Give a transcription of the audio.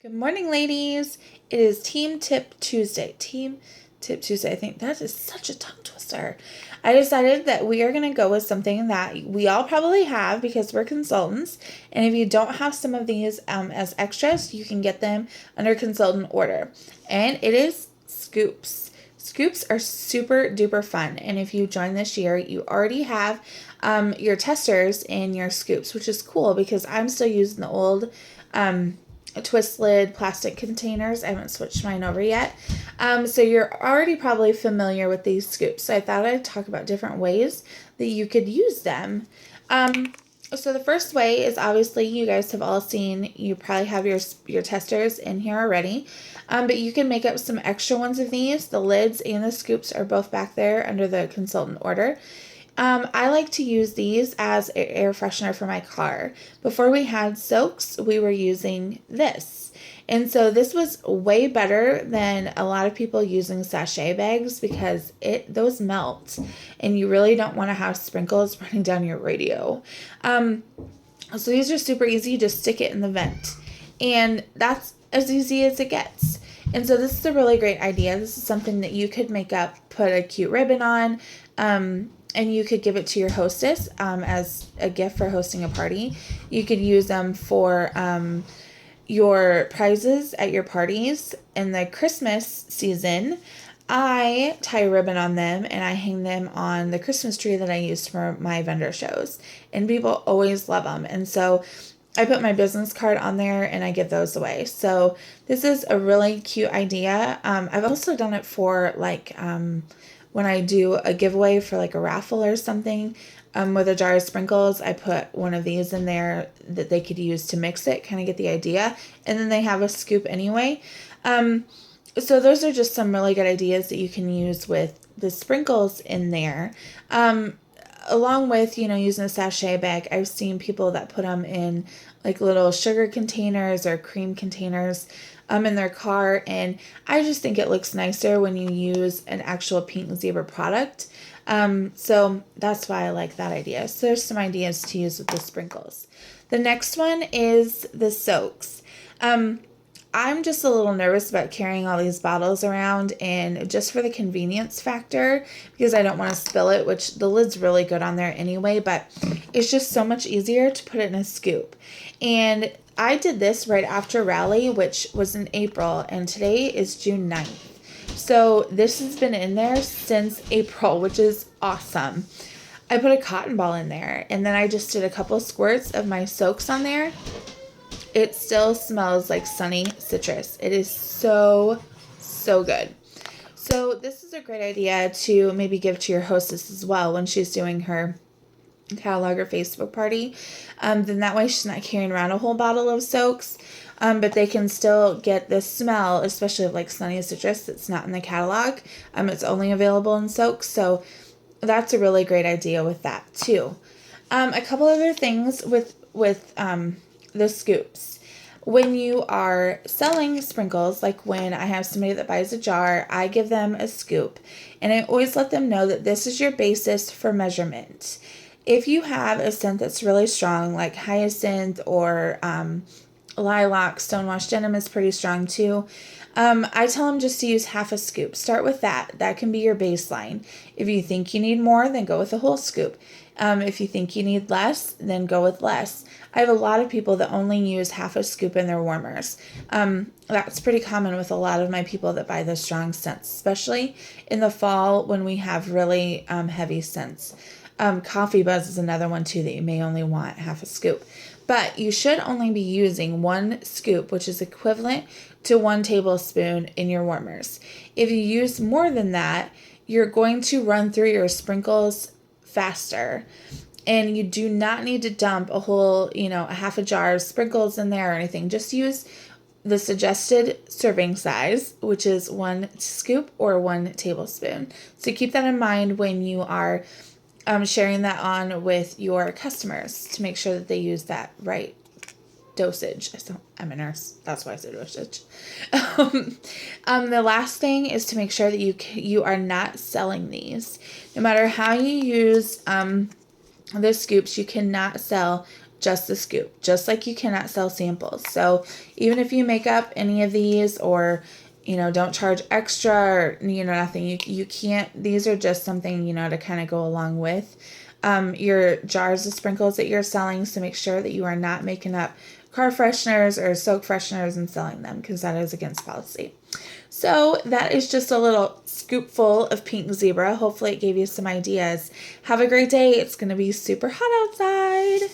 Good morning, ladies. It is Team Tip Tuesday. Team Tip Tuesday. I think that is such a tongue twister. I decided that we are going to go with something that we all probably have because we're consultants. And if you don't have some of these as extras, you can get them under consultant order. And it is scoops. Scoops are super duper fun. And if you join this year, you already have your testers in your scoops, which is cool because I'm still using the old twist lid plastic containers. I haven't switched mine over yet. So you're already probably familiar with these scoops. So I thought I'd talk about different ways that you could use them. So the first way is obviously you guys have all seen, you probably have your testers in here already. But you can make up some extra ones of these. The lids and the scoops are both back there under the consultant order. I like to use these as an air freshener for my car. Before we had soaks, we were using this. And so this was way better than a lot of people using sachet bags because those melt and you really don't want to have sprinkles running down your radio. So these are super easy. You just stick it in the vent. And that's as easy as it gets. And so this is a really great idea. This is something that you could make up, put a cute ribbon on, and you could give it to your hostess as a gift for hosting a party. You could use them for your prizes at your parties. In the Christmas season, I tie a ribbon on them and I hang them on the Christmas tree that I use for my vendor shows. And people always love them. And so I put my business card on there and I give those away. So this is a really cute idea. I've also done it for when I do a giveaway for like a raffle or something with a jar of sprinkles, I put one of these in there that they could use to mix it, kind of get the idea. And then they have a scoop anyway. So those are just some really good ideas that you can use with the sprinkles in there. Along with, using a sachet bag, I've seen people that put them in like little sugar containers or cream containers in their car. And I just think it looks nicer when you use an actual pink zebra product. So that's why I like that idea. So there's some ideas to use with the sprinkles. The next one is the soaks. I'm just a little nervous about carrying all these bottles around, and just for the convenience factor, because I don't want to spill it, which the lid's really good on there anyway, but it's just so much easier to put it in a scoop. And I did this right after Rally, which was in April, and today is June 9th. So this has been in there since April, which is awesome. I put a cotton ball in there, and then I just did a couple squirts of my soaks on there. It still smells like sunny citrus. It is so, so good. So this is a great idea to maybe give to your hostess as well when she's doing her catalog or Facebook party. Then that way she's not carrying around a whole bottle of soaks, but they can still get the smell, especially of like sunny citrus that's not in the catalog. It's only available in soaks. So that's a really great idea with that too. A couple other things with the scoops. When you are selling sprinkles, like when I have somebody that buys a jar, I give them a scoop. And I always let them know that this is your basis for measurement. If you have a scent that's really strong, like hyacinth or lilac, stonewashed denim is pretty strong too. I tell them just to use half a scoop. Start with that. That can be your baseline. If you think you need more, then go with a whole scoop. If you think you need less, then go with less. I have a lot of people that only use half a scoop in their warmers. That's pretty common with a lot of my people that buy the strong scents, especially in the fall when we have really heavy scents. Coffee buzz is another one too that you may only want half a scoop. But you should only be using one scoop, which is equivalent to 1 tablespoon in your warmers. If you use more than that, you're going to run through your sprinkles faster. And you do not need to dump a whole, a half a jar of sprinkles in there or anything. Just use the suggested serving size, which is 1 scoop or 1 tablespoon. So keep that in mind when you are sharing that on with your customers to make sure that they use that right dosage. I'm a nurse. That's why I said dosage. The last thing is to make sure that you are not selling these. No matter how you use the scoops, you cannot sell just the scoop, just like you cannot sell samples. So even if you make up any of these, or don't charge extra, or nothing, you can't. These are just something to kind of go along with your jars of sprinkles that you're selling. So make sure that you are not making up car fresheners or soap fresheners and selling them, because that is against policy. So that is just a little scoopful of pink zebra. Hopefully it gave you some ideas. Have a great day. It's going to be super hot outside.